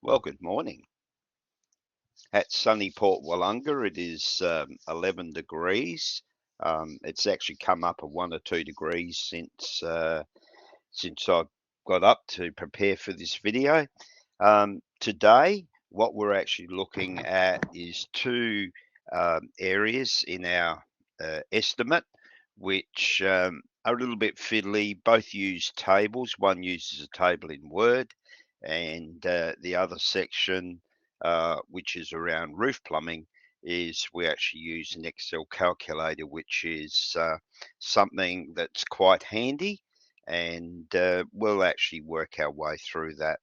Well, good morning. At sunny Port Wollonga, it is 11 degrees. It's actually come up a 1 or 2 degrees since I got up to prepare for this video. Today, what we're actually looking at is two areas in our estimate, which are a little bit fiddly. Both use tables. One uses a table in Word, and the other section, which is around roof plumbing, is we actually use an Excel calculator, which is something that's quite handy, and we'll actually work our way through that.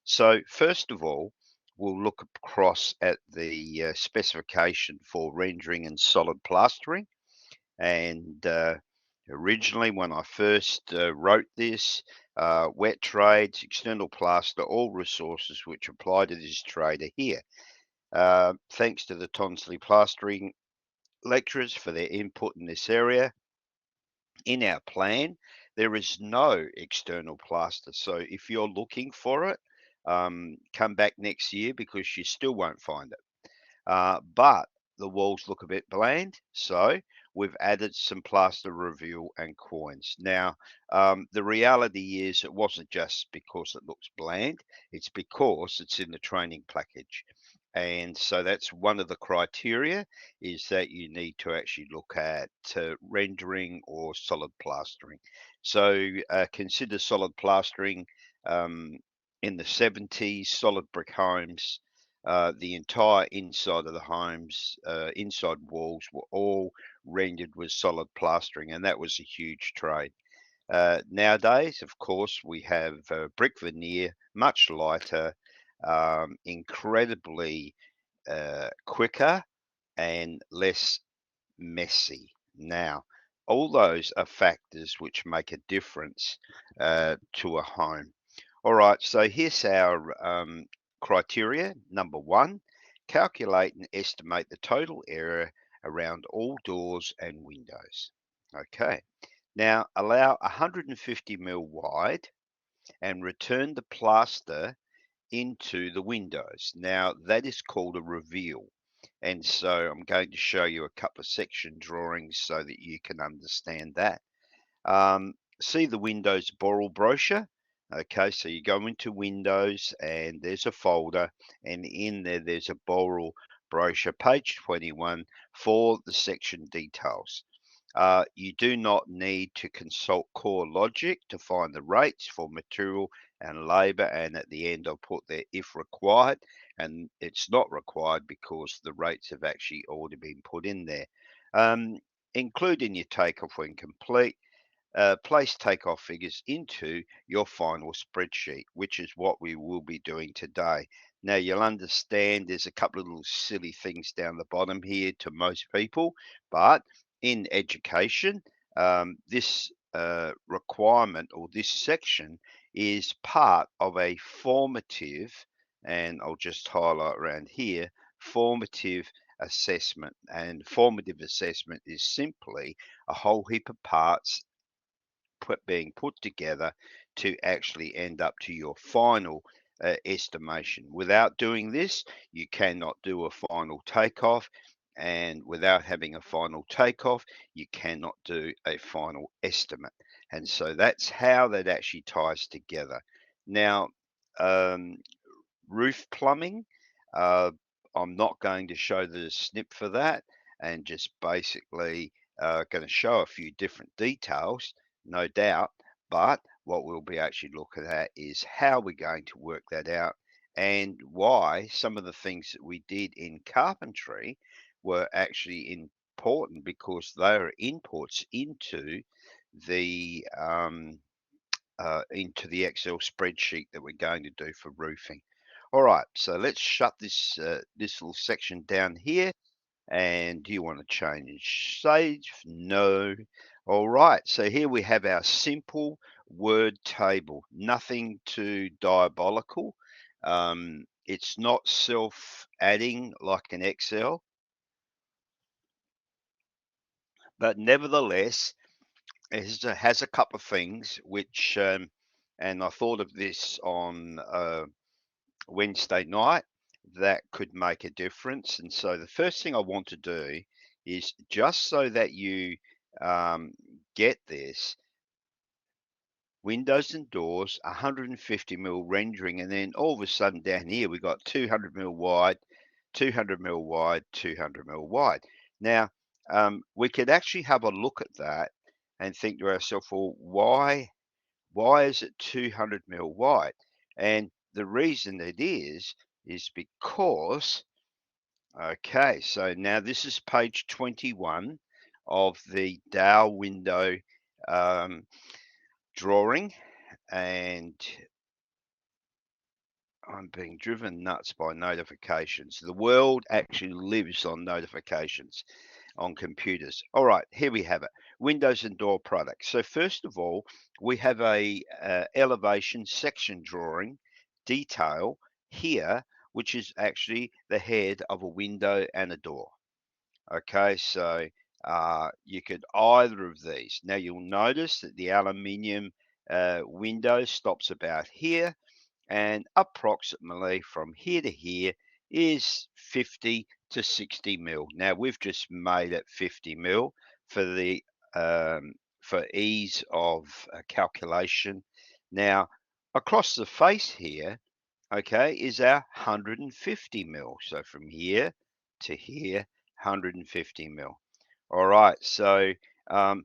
So first of all, we'll look across at the specification for rendering and solid plastering. And originally, when I first wrote this, wet trades, external plaster, all resources which apply to this trade are here. Thanks to the Tonsley Plastering lecturers for their input in this area. In our plan, there is no external plaster. So if you're looking for it, come back next year because you still won't find it. But the walls look a bit bland, so we've added some plaster reveal and coins. Now, the reality is it wasn't just because it looks bland, it's because it's in the training package. And so that's one of the criteria, is that you need to actually look at rendering or solid plastering. So consider solid plastering um, in the 70s, solid brick homes. The entire inside of the homes, inside walls were all rendered with solid plastering, and that was a huge trade. Nowadays, of course, we have brick veneer, much lighter, incredibly quicker and less messy. Now, all those are factors which make a difference to a home. All right, so here's our criteria. Number one, calculate and estimate the total area around all doors and windows. Okay, now allow 150 mil wide and return the plaster into the windows. Now that is called a reveal. And so I'm going to show you a couple of section drawings so that you can understand that. See the Windows Boral brochure? Okay, so you go into Windows and there's a folder, and in there there's a Boral brochure, page 21, for the section details. You do not need to consult CoreLogic to find the rates for material and labor, and at the end I'll put there if required, and it's not required because the rates have actually already been put in there. Include in your takeoff when complete. Place takeoff figures into your final spreadsheet, which is what we will be doing today. Now you'll understand there's a couple of little silly things down the bottom here to most people, but in education, this requirement or this section is part of a formative, and I'll just highlight around here, formative assessment. And formative assessment is simply a whole heap of parts being put together to actually end up to your final estimation. Without doing this, you cannot do a final takeoff, and without having a final takeoff, you cannot do a final estimate. And so that's how that actually ties together. Now, um, roof plumbing, uh, I'm not going to show the snip for that, and just basically going to show a few different details, no doubt, but what we'll be actually looking at is how we're going to work that out, and why some of the things that we did in carpentry were actually important, because they are inputs into the Excel spreadsheet that we're going to do for roofing. All right, so let's shut this little section down here. And do you want to change save? No. All right, so here we have our simple word table. Nothing too diabolical. It's not self-adding like an Excel, but nevertheless, it has a couple of things which, and I thought of this on Wednesday night, that could make a difference. And so the first thing I want to do is, just so that you get this, windows and doors, 150 mil rendering, and then all of a sudden down here we got 200 mil wide, 200 mil wide, 200 mil wide. Now, we could actually have a look at that and think to ourselves, well, why is it 200 mil wide? And the reason it is because, okay, so now this is page 21 of the Dow window um, drawing, and I'm being driven nuts by notifications. The world actually lives on notifications on computers. All right, here we have it. Windows and door products. So first of all, we have a elevation section drawing detail here, which is actually the head of a window and a door. Okay, so you could either of these. Now you'll notice that the aluminium window stops about here, and approximately from here to here is 50 to 60 mil. Now we've just made it 50 mil for the for ease of calculation. Now across the face here, okay, is our 150 mil. So from here to here, 150 mil. All right, so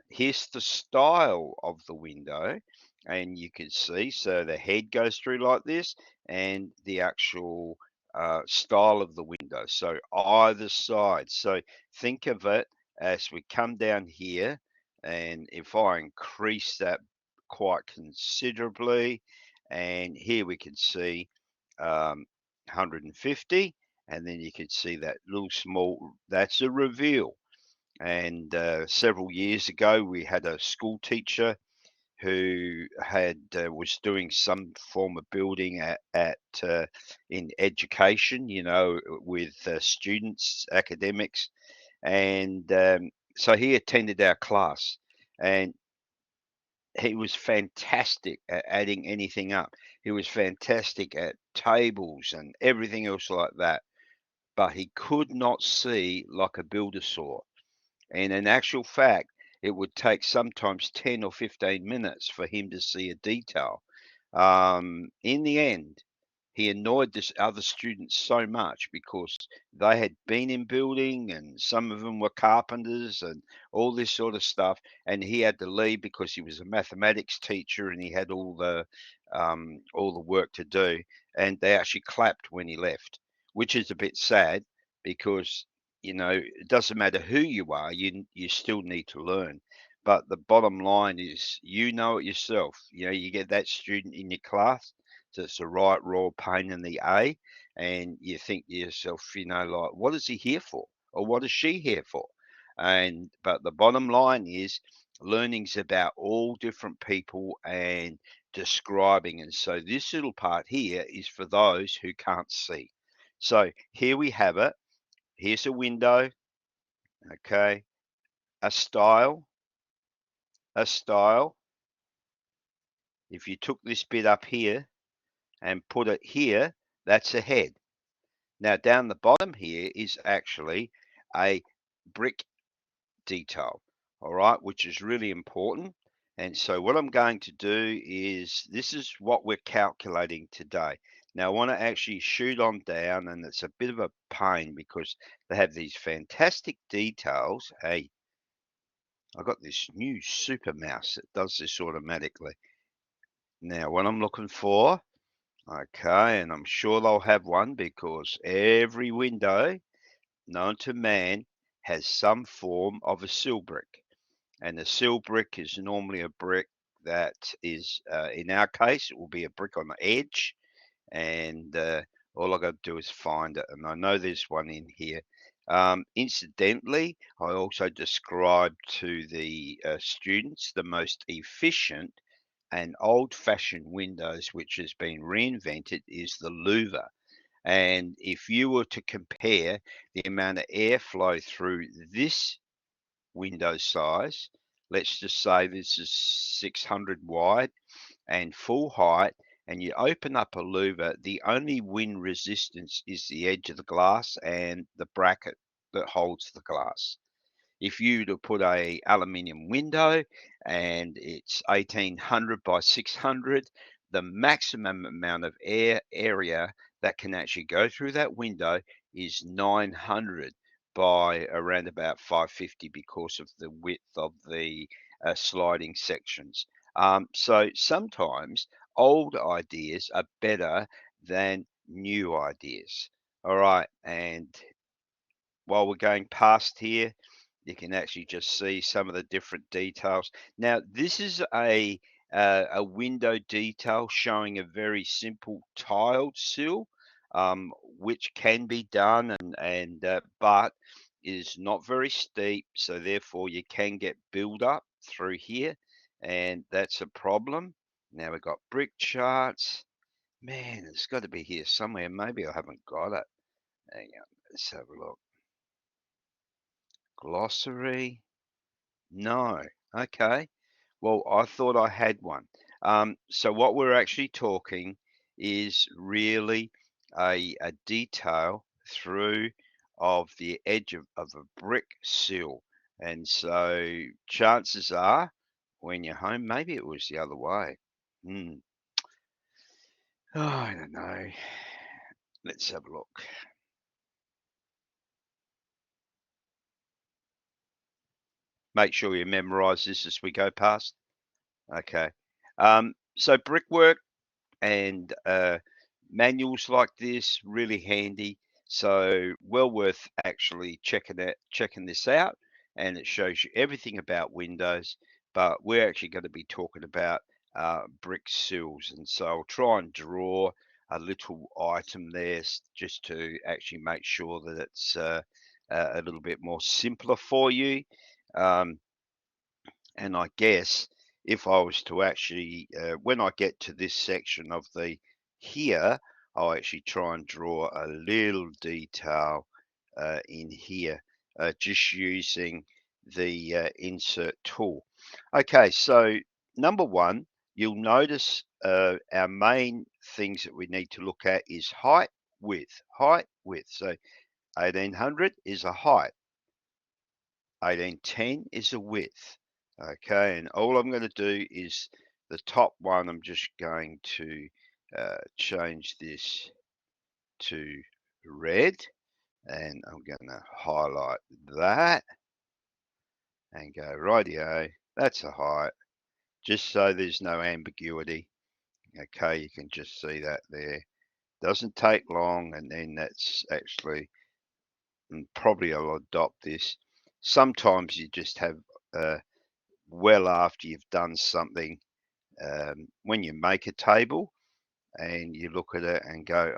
here's the style of the window, and you can see, so the head goes through like this, and the actual style of the window, so either side. So think of it as we come down here, and if I increase that quite considerably, and here we can see 150, and then you can see that little small, that's a reveal. And several years ago, we had a school teacher who had was doing some form of building at in education, you know, with students, academics, and so he attended our class, and he was fantastic at adding anything up. He was fantastic at tables and everything else like that, but he could not see like a builder saw. And in actual fact, it would take sometimes 10 or 15 minutes for him to see a detail. In the end, he annoyed this other students so much because they had been in building, and some of them were carpenters and all this sort of stuff. And he had to leave because he was a mathematics teacher and he had all the work to do. And they actually clapped when he left, which is a bit sad because, you know, it doesn't matter who you are, you still need to learn. But the bottom line is, you know it yourself. You know, you get that student in your class that's a right raw pain in the A, and you think to yourself, you know, like, what is he here for? Or what is she here for? And but the bottom line is, learning's about all different people and describing. And so this little part here is for those who can't see. So here we have it. Here's a window, okay, a style, a style. If you took this bit up here and put it here, that's a head. Now down the bottom here is actually a brick detail, all right, which is really important. And so what I'm going to do is, this is what we're calculating today. Now I want to actually shoot on down, and it's a bit of a pain because they have these fantastic details. Hey, I got this new super mouse that does this automatically. Now, what I'm looking for, okay, and I'm sure they'll have one because every window known to man has some form of a sill brick. And a sill brick is normally a brick that is, in our case, it will be a brick on the edge. And all I got to do is find it. And I know there's one in here. Incidentally, I also described to the students the most efficient and old-fashioned windows, which has been reinvented, is the louver. And if you were to compare the amount of airflow through this window size, let's just say this is 600 wide and full height, and you open up a louver, the only wind resistance is the edge of the glass and the bracket that holds the glass. If you to put a aluminium window and it's 1800 by 600, the maximum amount of area that can actually go through that window is 900 by around about 550 because of the width of the sliding sections. So sometimes old ideas are better than new ideas. All right, and while we're going past here, you can actually just see some of the different details. Now, this is a window detail showing a very simple tiled sill, which can be done, and but is not very steep, so therefore you can get build up through here, and that's a problem. Now we've got brick charts. Man, it's got to be here somewhere. Maybe I haven't got it. Hang on, let's have a look. Glossary. No. Okay. Well, I thought I had one. So what we're actually talking is really a detail through of the edge of a brick sill. And so chances are when you're home, maybe it was the other way. Hmm. Oh, I don't know. Let's have a look. Make sure you memorize this as we go past. Okay. So brickwork and manuals like this really handy, so well worth actually checking this out, and it shows you everything about windows, but we're actually going to be talking about brick sills, and so I'll try and draw a little item there just to actually make sure that it's a little bit more simpler for you. um, and I guess if I was to actually, when I get to this section of the here, I'll actually try and draw a little detail in here, just using the insert tool. Okay, so number one, you'll notice our main things that we need to look at is height, width, height, width. So 1800 is a height. 1810 is a width. Okay, and all I'm going to do is the top one, I'm just going to change this to red, and I'm going to highlight that and go rightio, that's a height, just so there's no ambiguity. Okay, you can just see that there. Doesn't take long, and then that's actually, and probably I'll adopt this. Sometimes you just have well after you've done something, when you make a table and you look at it and go,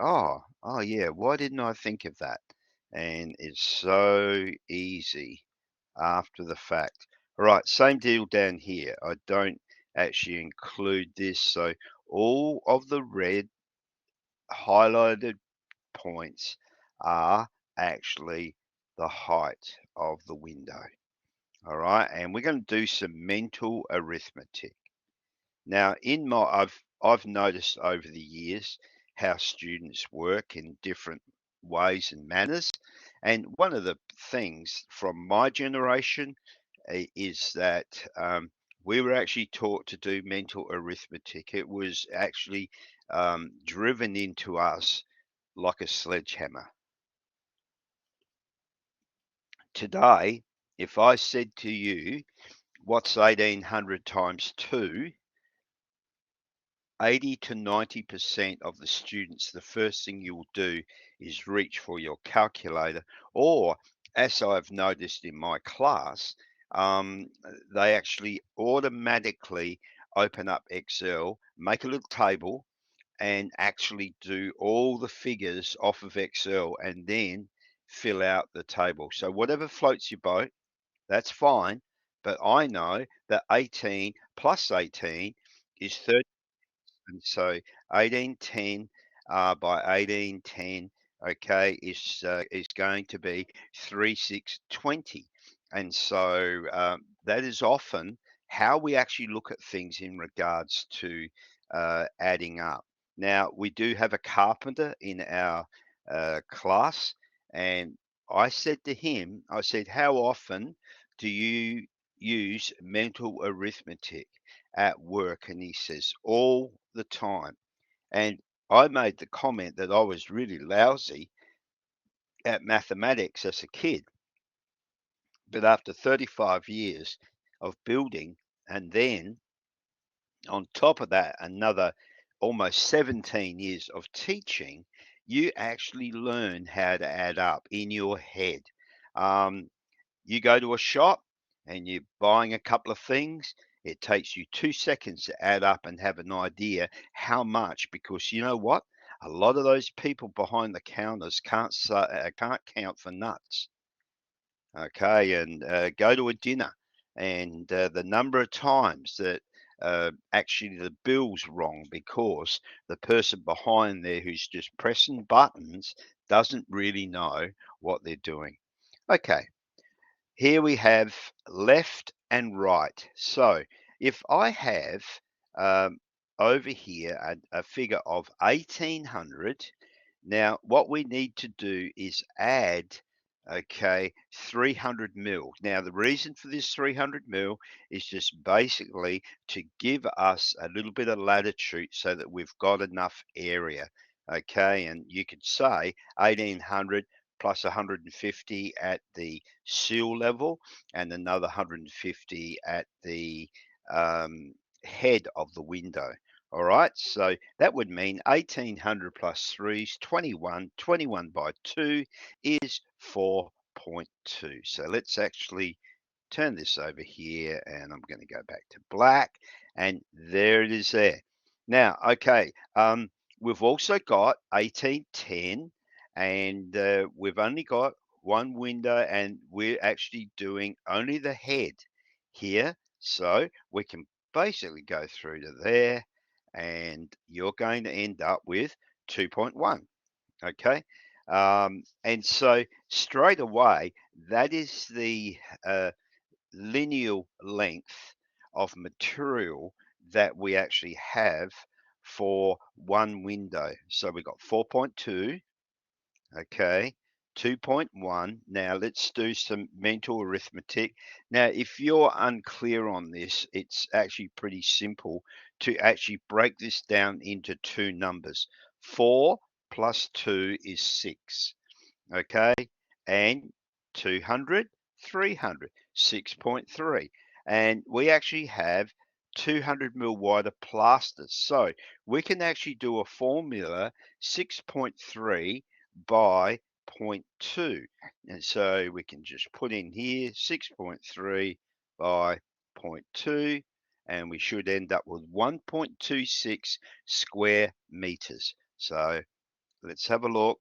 oh yeah, why didn't I think of that? And it's so easy after the fact. All right, same deal down here. I don't actually include this, so all of the red highlighted points are actually the height of the window. All right, and we're going to do some mental arithmetic. Now, I've noticed over the years how students work in different ways and manners, and one of the things from my generation is that we were actually taught to do mental arithmetic. It was actually driven into us like a sledgehammer. Today, if I said to you, what's 1800 times 2? 80 to 90% of the students, the first thing you'll do is reach for your calculator, or as I've noticed in my class, they actually automatically open up Excel, make a little table, and actually do all the figures off of Excel and then fill out the table. So whatever floats your boat, that's fine. But I know that 18 plus 18 is 30. And so 1810 by 1810, okay, is going to be 3620. And so that is often how we actually look at things in regards to adding up. Now, we do have a carpenter in our class, and I said to him, I said, how often do you use mental arithmetic at work? And he says, all the time. And I made the comment that I was really lousy at mathematics as a kid. But after 35 years of building, and then on top of that, another almost 17 years of teaching, you actually learn how to add up in your head. Um, you go to a shop and you're buying a couple of things. It takes you 2 seconds to add up and have an idea how much, because you know what? A lot of those people behind the counters can't count for nuts. Okay, and go to a dinner, and the number of times that actually the bill's wrong because the person behind there who's just pressing buttons doesn't really know what they're doing. Okay, here we have left and right. So if I have um, over here a figure of 1800, now what we need to do is add, okay, 300 mil. Now the reason for this 300 mil is just basically to give us a little bit of latitude so that we've got enough area. Okay, and you could say 1800 plus 150 at the sill level and another 150 at the um, head of the window. All right, so that would mean 1800 plus 3 is 21. 21 by 2 is 4.2. So let's actually turn this over here, and I'm going to go back to black, and there it is there. Now, okay, we've also got 1810, and we've only got one window, and we're actually doing only the head here. So we can basically go through to there, and you're going to end up with 2.1. Okay. And so straight away, that is the lineal length of material that we actually have for one window. So we've got 4.2, okay, 2.1. Now let's do some mental arithmetic. Now, if you're unclear on this, it's actually pretty simple to actually break this down into two numbers. 4 plus 2 is 6. Okay, and 200, 300, 6.3. And we actually have 200 mil wide of plaster. So we can actually do a formula 6.3 by zero point 0.2. And so we can just put in here 6.3 by 0 0.2, and we should end up with 1.26 square meters. So let's have a look.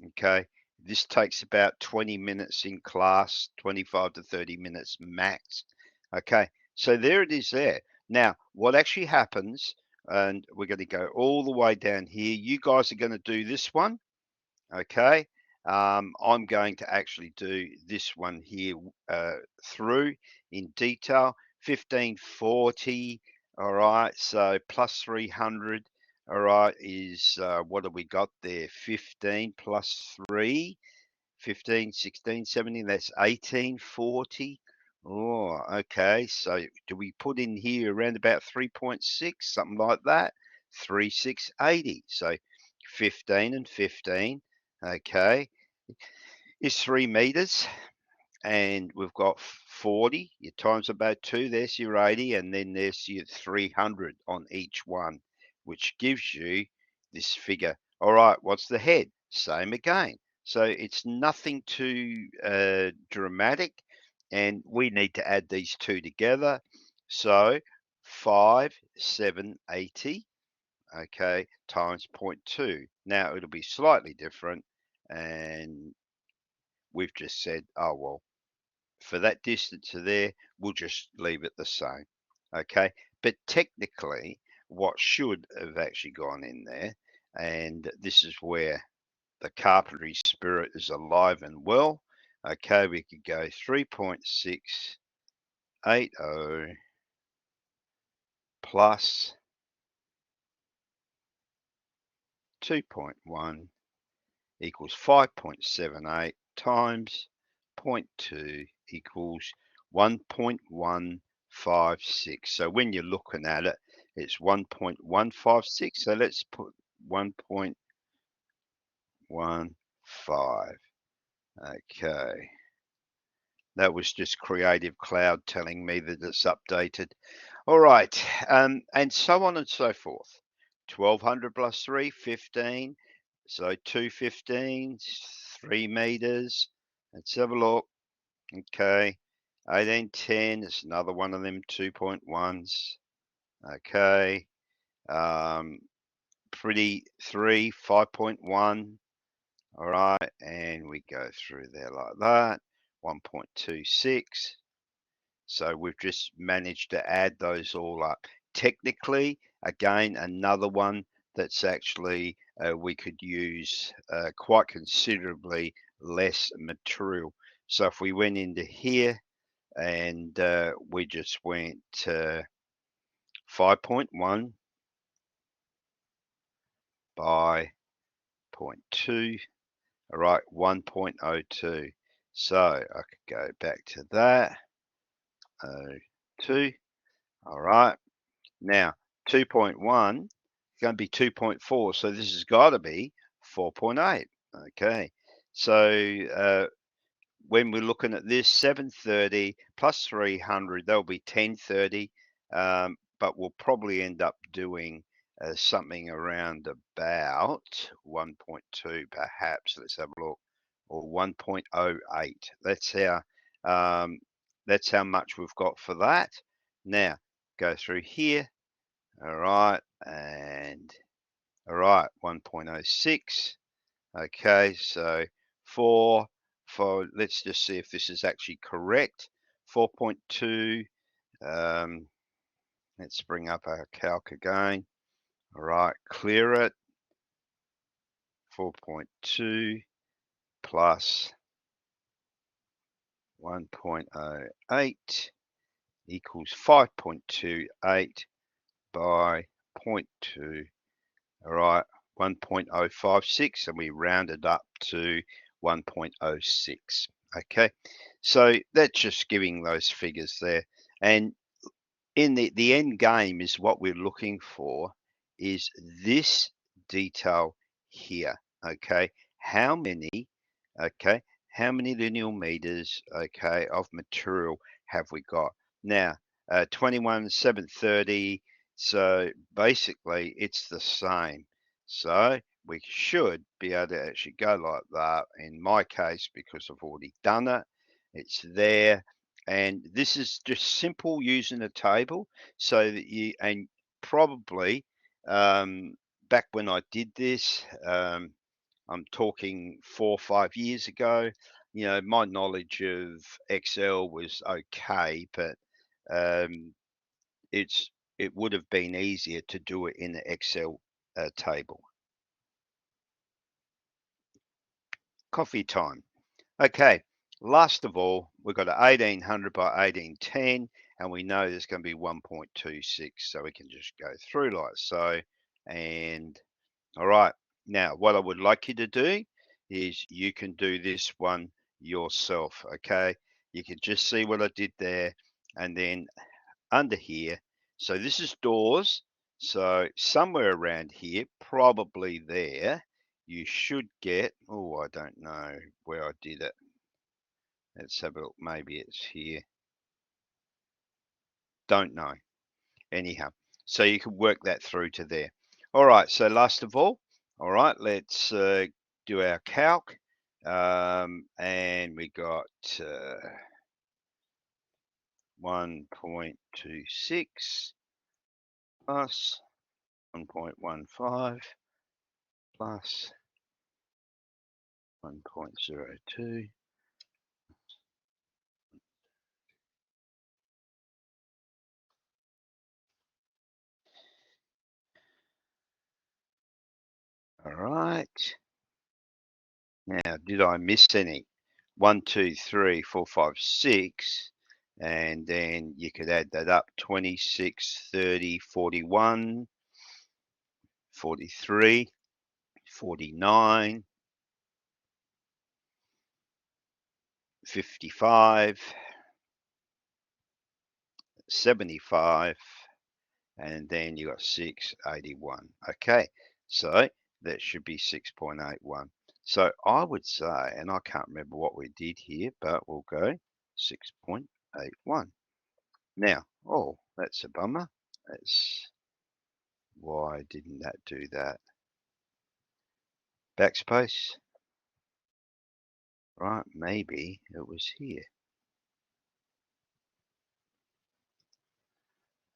Okay, this takes about 20 minutes in class, 25 to 30 minutes max. Okay, so there it is there. Now, what actually happens, and we're going to go all the way down here. You guys are going to do this one, okay? I'm going to actually do this one here through in detail. 1540, all right, so plus 300. All right, is what have we got there? 15 plus 3, 15, 16, 17, that's 1840. Oh, okay. So do we put in here around about 3.6, something like that? 3680. So 15 and 15, okay, is 3 meters. And we've got 40, you times about 2, there's your 80, and then there's your 300 on each one, which gives you this figure. All right, what's the head? Same again. So it's nothing too dramatic, and we need to add these two together. So 5780, okay, times 0.2. Now it'll be slightly different, and we've just said, oh, well, for that distance to there, we'll just leave it the same. Okay, but technically, what should have actually gone in there, and this is where the carpentry spirit is alive and well. Okay, we could go 3.680 plus 2.1 equals 5.78 times 0.2 equals 1.156. So when you're looking at it, it's 1.156. So let's put 1.15. Okay. That was just Creative Cloud telling me that it's updated. All right. And so on and so forth. 1200 plus 3, 15. So 2 15s, 3 meters. Let's have a look. Okay. 1810 is another one of them 2.1s. Okay. Pretty 3, 5.1. All right. And we go through there like that. 1.26. So we've just managed to add those all up. Technically, again, another one that's actually we could use quite considerably less material. So if we went into here and we just went 5.1 by 0.2, all right, 1.02. So I could go back to that, 02, all right. Now, 2.1 is going to be 2.4, so this has got to be 4.8. Okay, so when we're looking at this, 730 plus 300, that'll be 1030, but we'll probably end up doing something around about 1.2 perhaps. Let's have a look, or 1.08. That's how much we've got for that. Now, go through here. All right, and all right, 1.06. Okay, so for let's just see if this is actually correct. 4.2. Let's bring up our calc again. All right, clear it. 4.2 plus 1.08 equals 5.28 by 0.2. All right, 1.056, and we rounded up to 1.06. Okay, so that's just giving those figures there. And in the end game is what we're looking for is this detail here. Okay, how many linear meters, okay, of material have we got now? 21,730. So basically it's the same. So we should be able to actually go like that in my case, because I've already done it. It's there. And this is just simple using a table, so that you, and probably back when I did this, I'm talking 4 or 5 years ago, you know, my knowledge of Excel was okay, but um, it would have been easier to do it in the Excel table. Coffee time. Okay, last of all, we've got an 1800 by 1810, and we know there's going to be 1.26, so we can just go through like so. And all right, now what I would like you to do is you can do this one yourself. Okay, you can just see what I did there, and then under here, so this is doors, so somewhere around here, probably there, you should get, oh, I don't know where I did it. Let's have a look. Maybe it's here. Don't know. Anyhow, so you can work that through to there. All right. So last of all let's do our calc. And we got 1.26 plus 1.15 plus 1.02. All right. Now, did I miss any? 1, 2, 3, 4, 5, 6. And then you could add that up. 26, 30, 41, 43. 49, 55, 75, and then you got 681. Okay, so that should be 6.81. So I would say, and I can't remember what we did here, but we'll go 6.81. Now, oh, that's a bummer. Why didn't that do that? Backspace. Right, maybe it was here.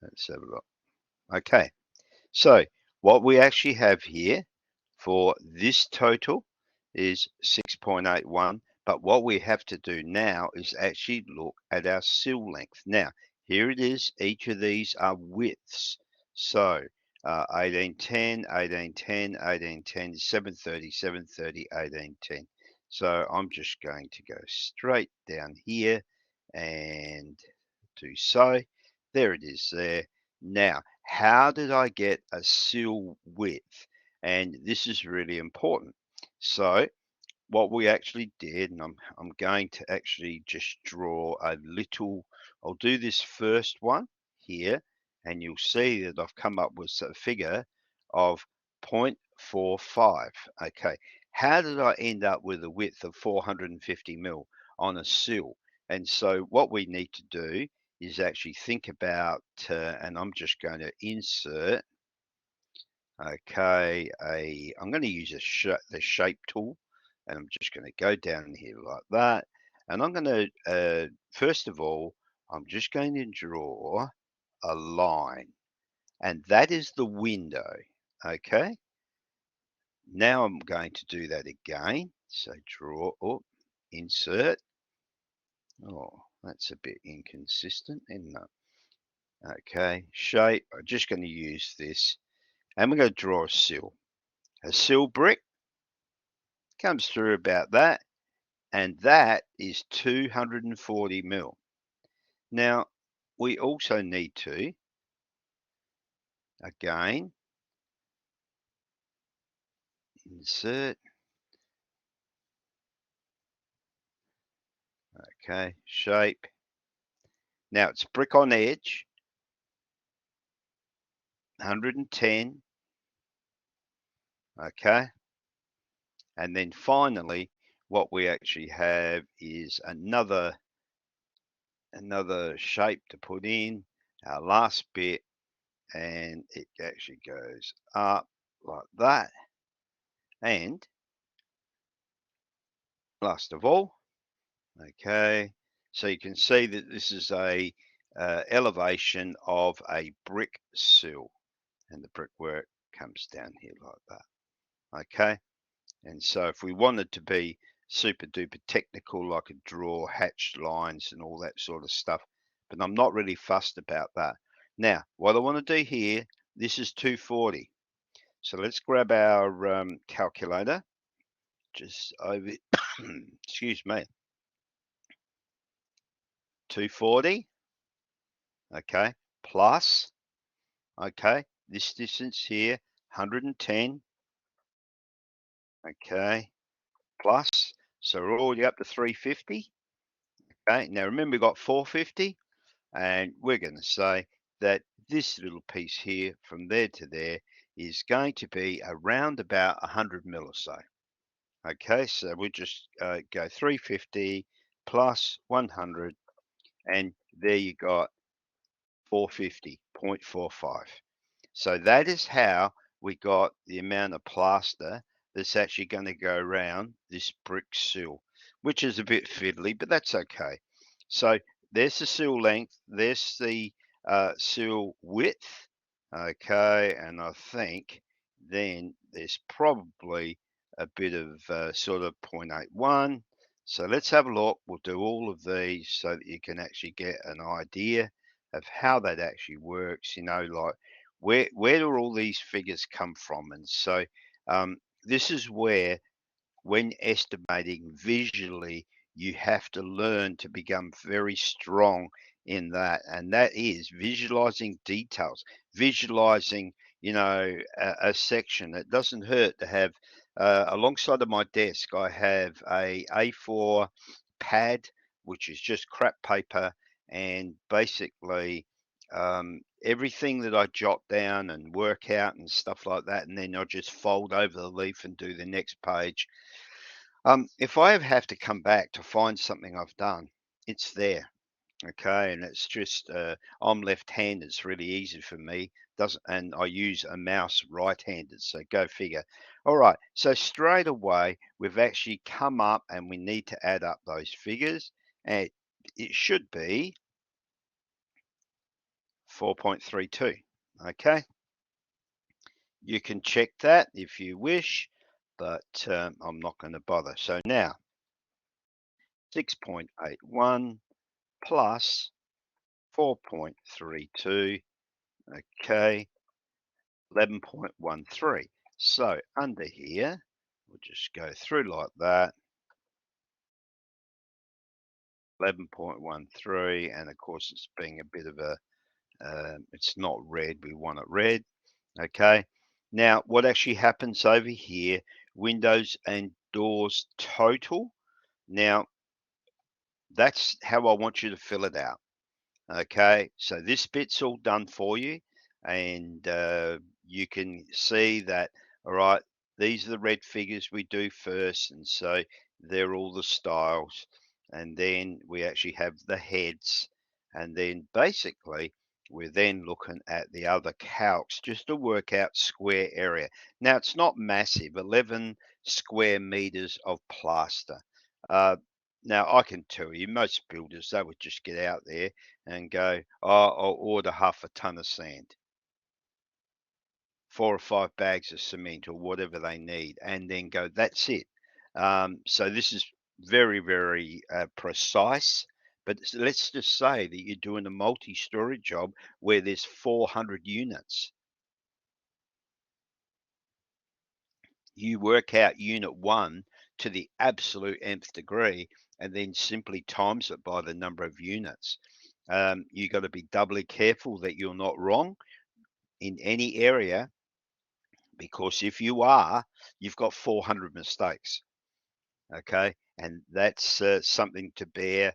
Let's have a look. Okay, so what we actually have here for this total is 6.81, but what we have to do now is actually look at our sill length. Now, here it is, each of these are widths. So 1810, 1810, 1810, 730, 730, 1810. So I'm just going to go straight down here and do so. There it is there. Now, how did I get a sill width? And this is really important. So what we actually did, and I'm going to actually just draw a little, I'll do this first one here, and you'll see that I've come up with a figure of 0.45. Okay, how did I end up with a width of 450 mil on a sill? And so what we need to do is actually think about, and I'm just going to insert, okay, I'm going to use the shape tool, and I'm just going to go down here like that. And I'm going to, first of all, I'm just going to draw a line, and that is the window. Okay, now I'm going to do that again. So draw, oh, insert. Oh, that's a bit inconsistent, isn't it? Okay, shape, I'm just going to use this, and we're going to draw a sill. A sill brick comes through about that, and that is 240 mil. Now, we also need to, again, insert, okay, shape. Now it's brick on edge, 110, okay. And then finally, what we actually have is another shape to put in, our last bit, and it actually goes up like that. And last of all, okay, so you can see that this is a elevation of a brick sill, and the brickwork comes down here like that. Okay, and so if we wanted to be super duper technical, I could draw hatched lines and all that sort of stuff, but I'm not really fussed about that. Now, what I want to do here, this is 240. So let's grab our calculator, just over, excuse me, 240, okay, plus, okay, this distance here, 110, okay, plus, so we're already up to 350, okay. Now remember we've got 450, and we're going to say that this little piece here from there to there is going to be around about 100 mil or so. Okay, so we just go 350 plus 100, and there you got 450.45. So that is how we got the amount of plaster that's actually going to go around this brick sill, which is a bit fiddly, but that's okay. So there's the sill length, there's the sill width, okay, and I think then there's probably a bit of sort of 0.81. So let's have a look. We'll do all of these so that you can actually get an idea of how that actually works, like where do all these figures come from? And so this is where, when estimating visually, you have to learn to become very strong in that, and that is visualizing details, visualizing, a section. It doesn't hurt to have, alongside of my desk, I have a A4 pad, which is just crap paper, and basically everything that I jot down and work out and stuff like that, and then I'll just fold over the leaf and do the next page. If I ever have to come back to find something I've done, it's there. Okay, and it's just I'm left-handed. It's really easy for me. Doesn't and I use a mouse right-handed. So go figure. All right. So straight away we've actually come up and we need to add up those figures, and it should be 4.32. Okay. You can check that if you wish, but I'm not going to bother. So now 6.81 plus 4.32. Okay. 11.13. So under here, we'll just go through like that. 11.13, and of course it's being a bit of a, it's not red, we want it red. Okay. Now what actually happens over here, windows and doors total. Now that's how I want you to fill it out. Okay, so this bit's all done for you, and you can see that, all right, these are the red figures we do first, and so they're all the styles. And then we actually have the heads, and then basically we're then looking at the other calcs just to work out square area. Now it's not massive, 11 square meters of plaster. Uh, Now I can tell you, most builders, they would just get out there and go, oh, I'll order half a ton of sand, 4 or 5 bags of cement or whatever they need, and then go, that's it. So this is very, very precise. But let's just say that you're doing a multi-story job where there's 400 units. You work out unit one to the absolute nth degree and then simply times it by the number of units. You got to be doubly careful that you're not wrong in any area, because if you are, you've got 400 mistakes. Okay, and that's something to bear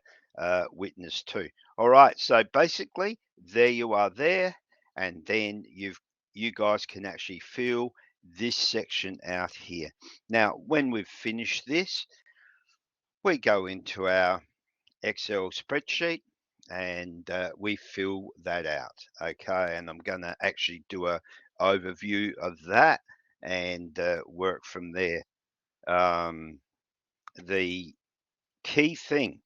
witness to. All right, so basically there you are there, and then you guys can actually fill this section out here. Now when we've finished this, we go into our Excel spreadsheet and we fill that out. Okay, and I'm going to actually do a overview of that and work from there. Um, the key thing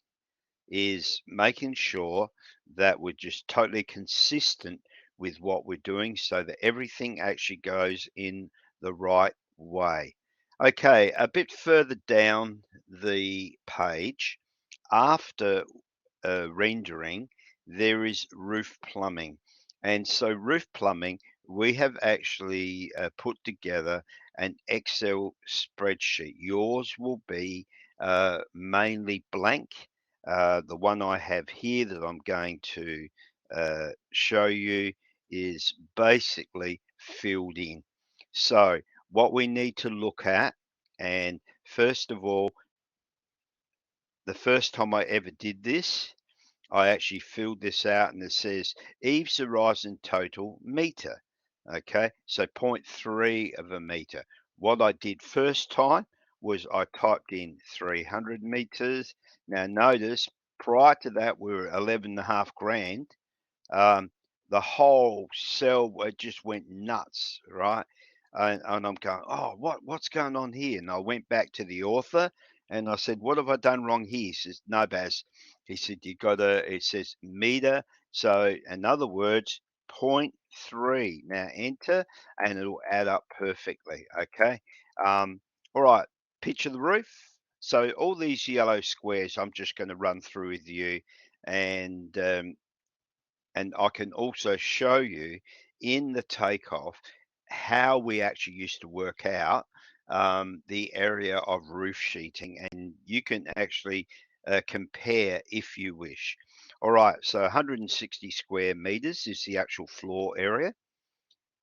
is making sure that we're just totally consistent with what we're doing so that everything actually goes in the right way. Okay, a bit further down the page, after rendering, there is roof plumbing. And so roof plumbing, we have actually put together an Excel spreadsheet. Yours will be mainly blank. The one I have here that I'm going to show you is basically filled in. So what we need to look at, and first of all, the first time I ever did this, I actually filled this out and it says eaves horizon total meter. Okay, so 0.3 of a meter. What I did first time was I typed in 300 meters. Now notice prior to that we were 11.5 grand. um, the whole cell just went nuts, right? And I'm going, oh, what's going on here? And I went back to the author and I said, what have I done wrong here? He says, no, Baz. He said, you got to, it says meter. So in other words, point 0.3. Now enter and it'll add up perfectly. Okay. All right. Picture the roof. So all these yellow squares, I'm just going to run through with you, and I can also show you in the takeoff how we actually used to work out the area of roof sheeting, and you can actually compare if you wish. All right, so 160 square meters is the actual floor area.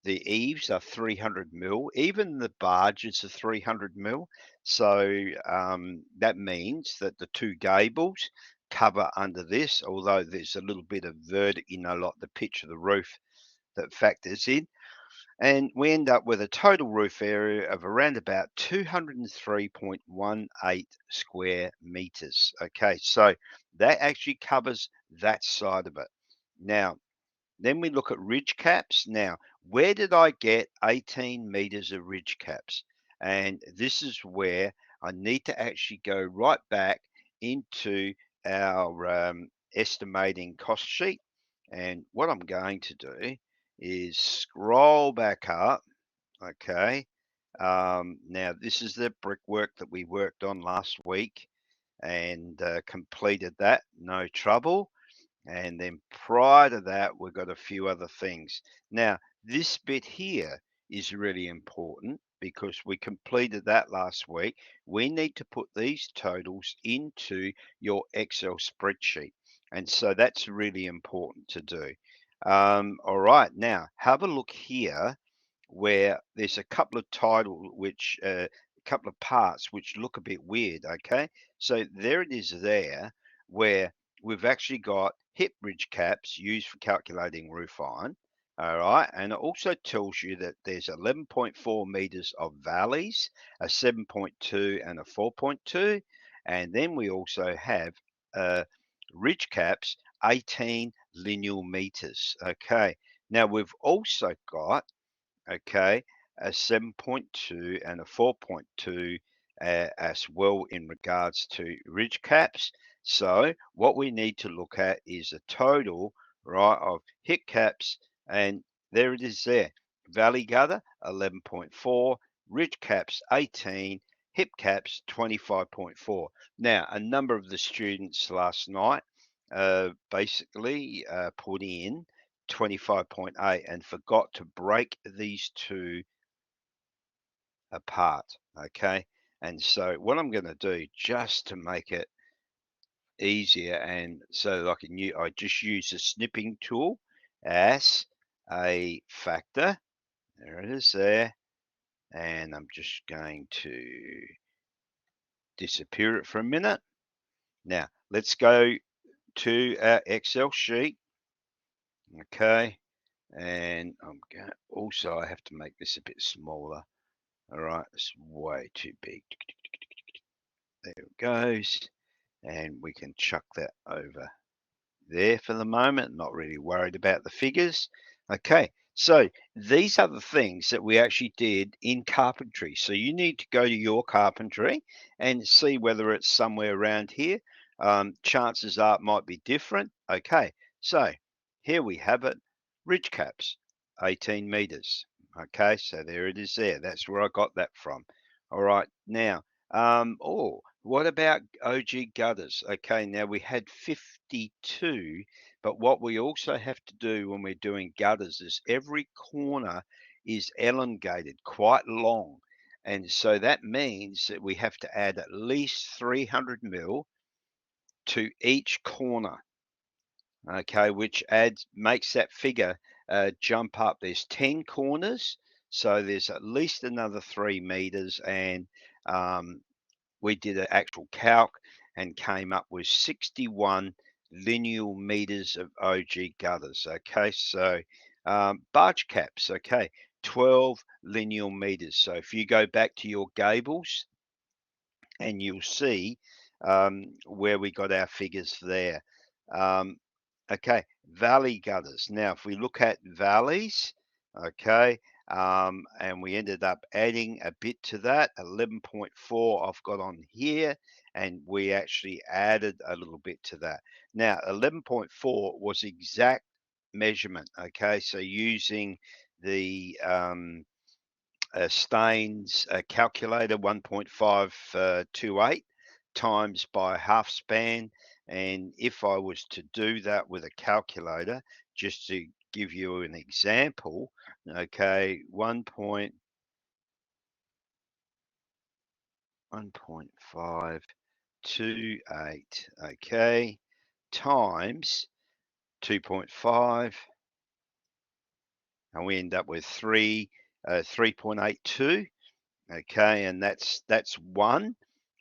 the eaves are 300 mil, even the barges are 300 mil. So that means that the two gables cover under this, although there's a little bit of like the pitch of the roof that factors in. And we end up with a total roof area of around about 203.18 square meters. Okay, so that actually covers that side of it. Now, then we look at ridge caps. Now, where did I get 18 meters of ridge caps? And this is where I need to actually go right back into our estimating cost sheet. And what I'm going to do is scroll back up. Okay. Now, this is the brickwork that we worked on last week and completed that, no trouble. And then prior to that, we've got a few other things. Now, this bit here is really important because we completed that last week. We need to put these totals into your Excel spreadsheet. And so that's really important to do. All right, now have a look here where there's a couple of a couple of parts which look a bit weird. Okay, so there it is there where we've actually got hip ridge caps used for calculating roof iron. All right, and it also tells you that there's 11.4 meters of valleys, a 7.2 and a 4.2, and then we also have ridge caps 18 lineal meters. Okay, now we've also got okay, a 7.2 and a 4.2 as well in regards to ridge caps. So what we need to look at is a total, right, of hip caps, and there it is there. Valley gutter 11.4, ridge caps 18, hip caps 25.4. Now, a number of the students last night basically put in 25.8 and forgot to break these two apart. Okay. And so what I'm going to do just to make it easier and so that I just use the snipping tool as a factor. There it is there. And I'm just going to disappear it for a minute. Now let's go to our Excel sheet. Okay. And I'm going also I have to make this a bit smaller. All right, it's way too big. There it goes. And we can chuck that over there for the moment. Not really worried about the figures. Okay, so these are the things that we actually did in carpentry. So you need to go to your carpentry and see whether it's somewhere around here. Chances are it might be different. Okay, so here we have it. Ridge caps, 18 meters. Okay, so there it is there. That's where I got that from. All right, now, what about OG gutters? Okay, now we had 52, but what we also have to do when we're doing gutters is every corner is elongated, quite long. And so that means that we have to add at least 300 mil to each corner. Okay, which makes that figure jump up. There's 10 corners, so there's at least another 3 meters, and we did an actual calc and came up with 61 lineal meters of OG gutters. Okay, so barge caps, okay, 12 lineal meters. So if you go back to your gables and you'll see where we got our figures there. Um, okay, valley gutters. Now, if we look at valleys, okay, and we ended up adding a bit to that, 11.4 I've got on here, and we actually added a little bit to that. Now, 11.4 was exact measurement, okay, so using the Staines calculator 1.528 times by half span. And if I was to do that with a calculator, just to give you an example, okay, 1.528, okay, times 2.5 and we end up with 3.82. Okay, and that's one.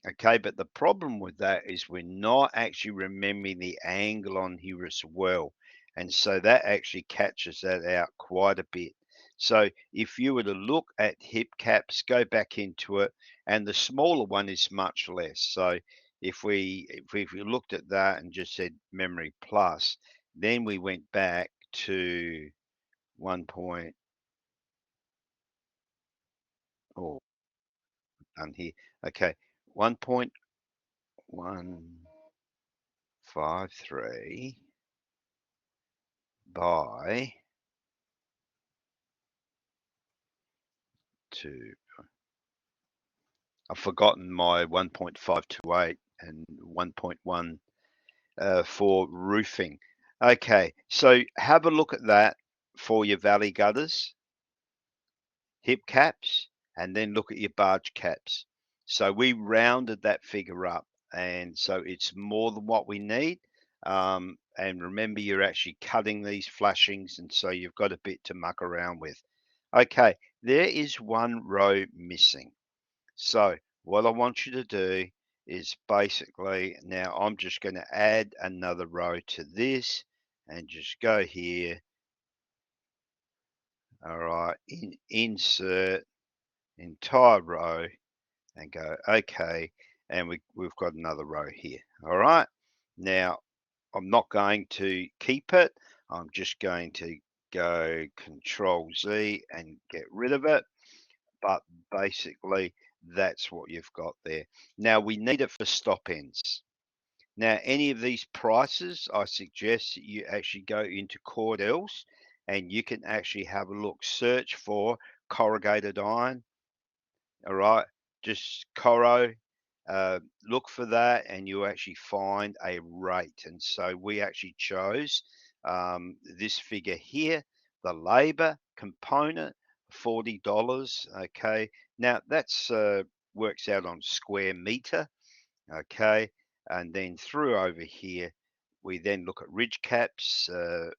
Okay, but the problem with that is we're not actually remembering the angle on here as well. And so that actually catches that out quite a bit. So if you were to look at hip caps, go back into it, and the smaller one is much less. So if we looked at that and just said memory plus, then we went back to 1 point, oh, done here. Okay, 1.153 by 2. I've forgotten my 1.528 and 1.1 for roofing. Okay, so have a look at that for your valley gutters, hip caps, and then look at your barge caps. So we rounded that figure up, and so it's more than what we need. And remember, you're actually cutting these flashings, and so you've got a bit to muck around with. Okay, there is one row missing. So what I want you to do is basically, now I'm just going to add another row to this and just go here. All right, insert entire row and go okay, and we've got another row here. All right, now I'm not going to keep it. I'm just going to go Control Z and get rid of it. But basically, that's what you've got there. Now we need it for stop ends. Now, any of these prices, I suggest that you actually go into Cordell's and you can actually have a look, search for corrugated iron. All right, just Coro, look for that, and you actually find a rate. And so we actually chose this figure here, the labor component, $40. Okay, now that's works out on square meter. Okay, and then through over here, we then look at ridge caps,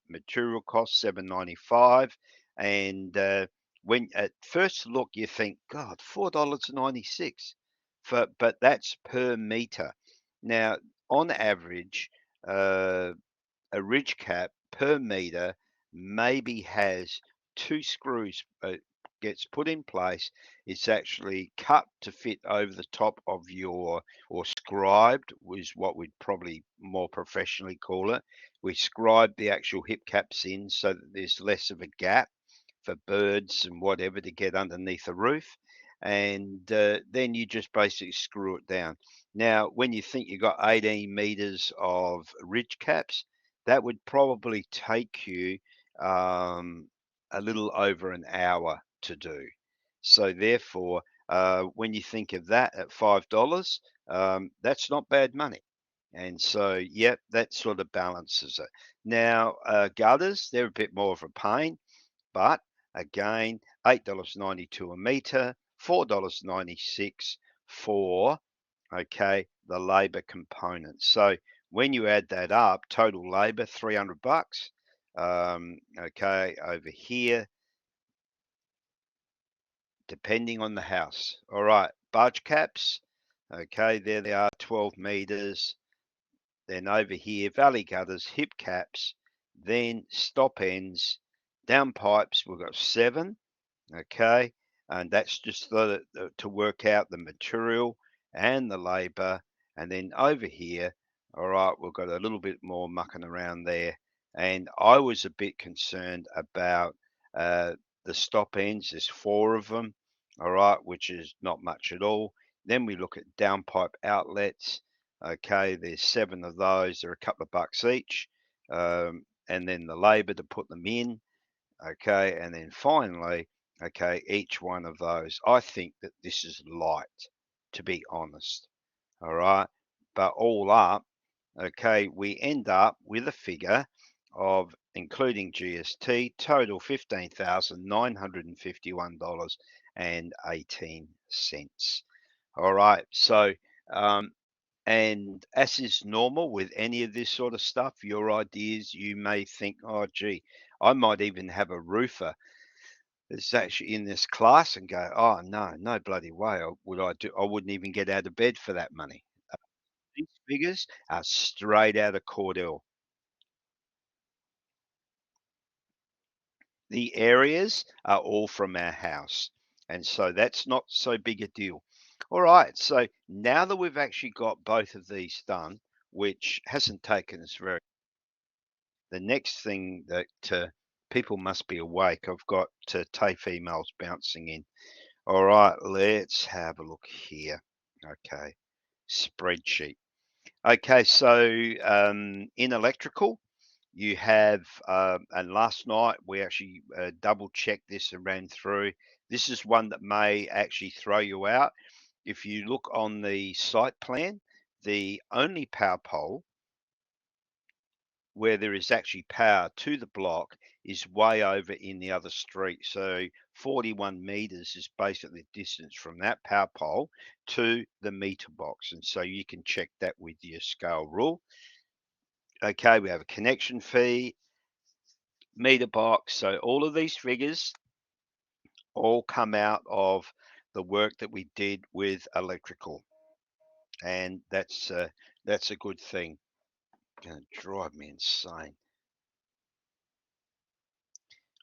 material cost 7.95, and when at first look you think, God, $4.96 for, but that's per meter. Now, on average, uh, a ridge cap per meter maybe has two screws gets put in place. It's actually cut to fit over the top of your, or scribed was what we'd probably more professionally call it. We scribe the actual hip caps in so that there's less of a gap for birds and whatever to get underneath the roof. And then you just basically screw it down. Now, when you think you've got 18 meters of ridge caps, that would probably take you a little over an hour to do. So therefore, when you think of that at $5, that's not bad money. And so, yep, that sort of balances it. Now, gutters, they're a bit more of a pain, but again, $8.92 a meter, $4.96 for, okay, the labor component. So when you add that up, total labor, 300 bucks. Okay, over here, depending on the house. All right, barge caps. Okay, there they are, 12 meters. Then over here, valley gutters, hip caps, then stop ends, down pipes, we've got 7. Okay, and that's just to work out the material and the labor. And then over here, all right, we've got a little bit more mucking around there. And I was a bit concerned about the stop ends. There's 4 of them, all right, which is not much at all. Then we look at downpipe outlets. Okay, there's 7 of those. They're a couple of bucks each. And then the labor to put them in. Okay, and then finally, okay, each one of those. I think that this is light, to be honest. All right, but all up, okay, we end up with a figure of, including GST, total $15,951.18. All right, so and as is normal with any of this sort of stuff, your ideas, you may think, oh, gee, I might even have a roofer. is actually in this class and go, oh no, no bloody way I wouldn't even get out of bed for that money. These figures are straight out of Cordell. The areas are all from our house, and so that's not so big a deal. All right, so now that we've actually got both of these done, which hasn't taken us very, the next thing that people must be awake. I've got TAFE emails bouncing in. All right, let's have a look here. Okay, spreadsheet. Okay, so in electrical, you have, and last night we actually double checked this and ran through. This is one that may actually throw you out. If you look on the site plan, the only power pole where there is actually power to the block is way over in the other street. So 41 meters is basically the distance from that power pole to the meter box. And so you can check that with your scale rule. Okay, we have a connection fee, meter box. So all of these figures all come out of the work that we did with electrical. And that's a good thing. Going to drive me insane.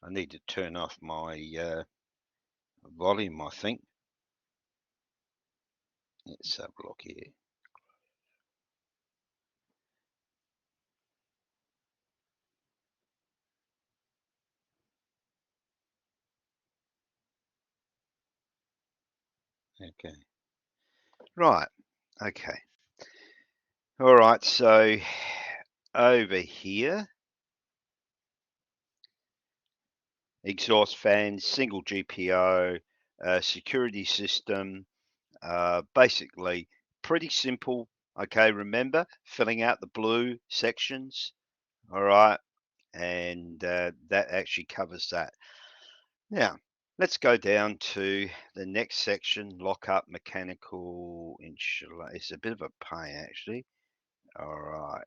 I need to turn off my volume, I think. Let's have a look here. Okay. Right. Okay. All right. So over here, exhaust fans, single GPO, security system, basically pretty simple. Okay. Remember filling out the blue sections. All right. And that actually covers that. Now, let's go down to the next section, lock up mechanical insulation. It's a bit of a pain, actually. All right.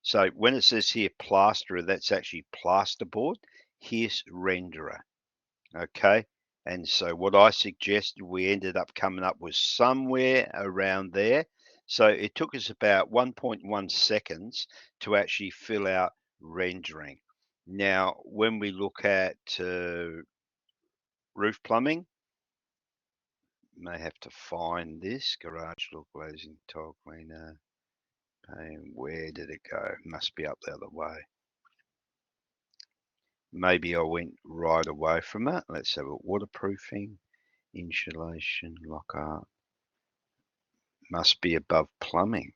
So when it says here plasterer, that's actually plasterboard. Here's renderer. Okay. And so what I suggested, we ended up coming up with somewhere around there. So it took us about 1.1 seconds to actually fill out rendering. Now, when we look at roof plumbing, may have to find this garage look glazing tile cleaner. And where did it go? Must be up the other way. Maybe I went right away from it. Let's have a waterproofing, insulation, lock up. Must be above plumbing.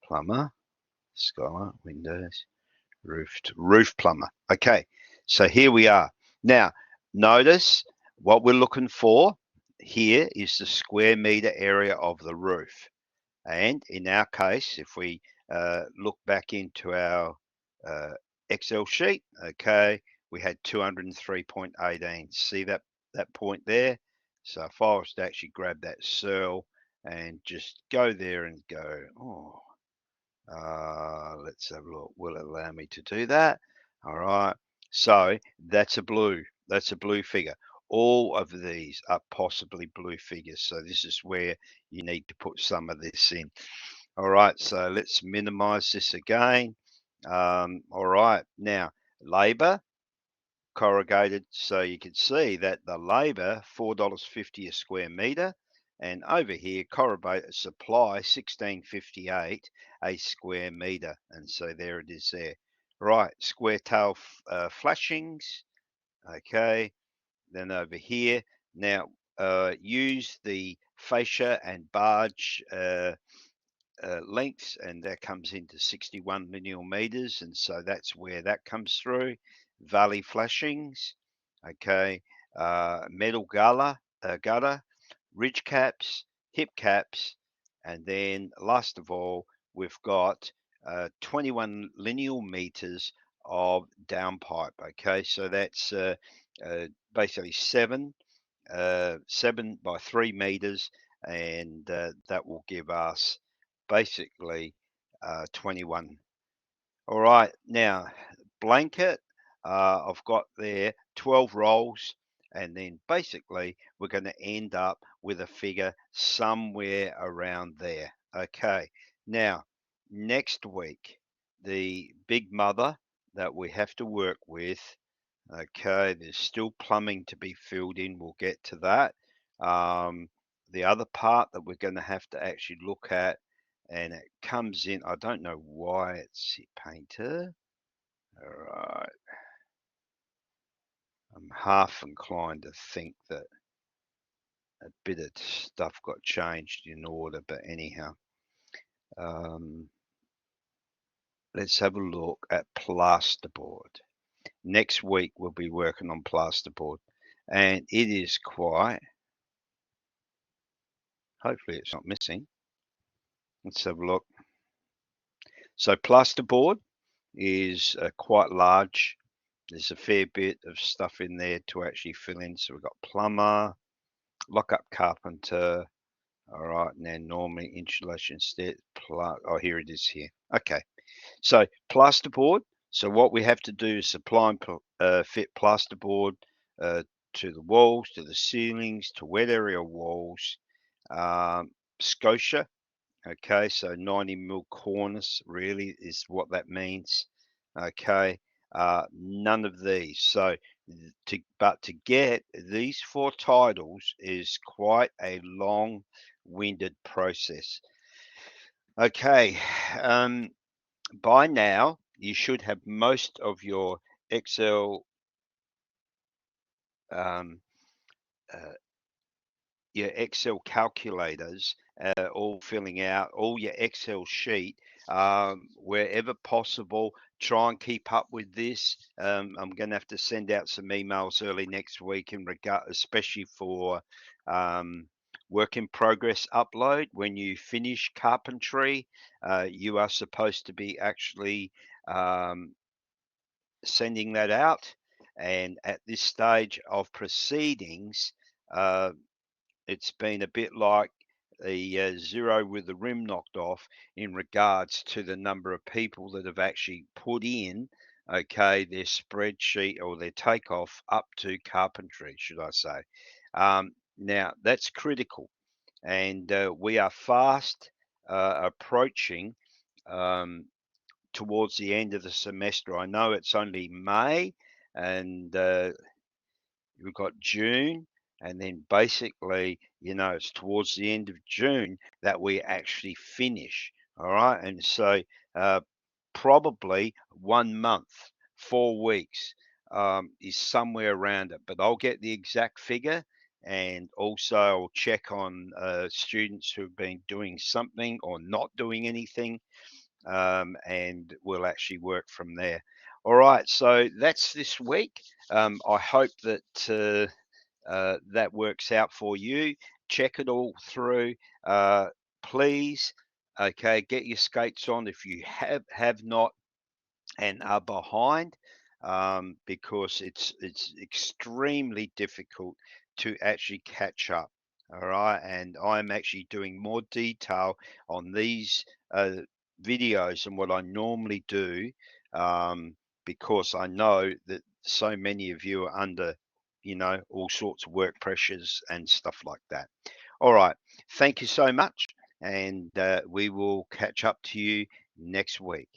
Plumber, skylight, windows, roof plumber. Okay, so here we are. Now, notice what we're looking for here is the square meter area of the roof. And in our case, if we look back into our Excel sheet, okay, we had 203.18. See that point there? So if I was to actually grab that cell and just go there and go, oh, let's have a look. Will it allow me to do that? All right. So that's a blue. That's a blue figure. All of these are possibly blue figures. So this is where you need to put some of this in. All right. So let's minimize this again. All right. Now, labor corrugated. So you can see that the labor, $4.50 a square meter. And over here, corrugated supply, 16.58 a square meter. And so there it is there. Right, square tail flashings. Okay, then over here. Now, use the fascia and barge lengths, and that comes into 61 linear meters. And so that's where that comes through. Valley flashings. Okay, metal gutter, ridge caps, hip caps, and then last of all, we've got 21 linear meters of downpipe. Okay, so that's basically 7 by 3 meters, and that will give us basically 21. All right, now blanket, I've got there 12 rolls, and then basically we're going to end up with a figure somewhere around there. Okay, now next week, the big mother that we have to work with, okay, there's still plumbing to be filled in. We'll get to that. The other part that we're going to have to actually look at, and it comes in, I don't know why it's painter. All right. I'm half inclined to think that a bit of stuff got changed in order, but anyhow, let's have a look at plasterboard. Next week we'll be working on plasterboard, and it is quite, hopefully it's not missing. Let's have a look. So plasterboard is quite large. There's a fair bit of stuff in there to actually fill in. So we've got plumber, lock-up carpenter, all right, and then normally insulation stairs. Oh, here it is here. Okay, so plasterboard. So what we have to do is supply and fit plasterboard to the walls, to the ceilings, to wet area walls. Scotia. Okay, so 90 mil cornice really is what that means. Okay, none of these. So, to get these 4 titles is quite a long-winded process. Okay, by now you should have most of your Excel um, uh, your Excel calculators, all filling out all your Excel sheet wherever possible. Try and keep up with this. I'm going to have to send out some emails early next week in regard, especially for work in progress upload. When you finish carpentry, you are supposed to be actually sending that out. And at this stage of proceedings, it's been a bit like the zero with the rim knocked off in regards to the number of people that have actually put in, okay, their spreadsheet or their takeoff up to carpentry, should I say. Now, that's critical. And we are fast approaching towards the end of the semester. I know it's only May, and we've got June, and then basically, it's towards the end of June that we actually finish. All right. And so probably 1 month, 4 weeks is somewhere around it, but I'll get the exact figure. And also I'll check on students who've been doing something or not doing anything, and we'll actually work from there. All right, so that's this week. I hope that that works out for you. Check it all through, please. Okay, get your skates on if you have not and are behind, because it's extremely difficult to actually catch up. All right, and I'm actually doing more detail on these videos than what I normally do, because I know that so many of you are under, all sorts of work pressures and stuff like that. All right, thank you so much, and we will catch up to you next week.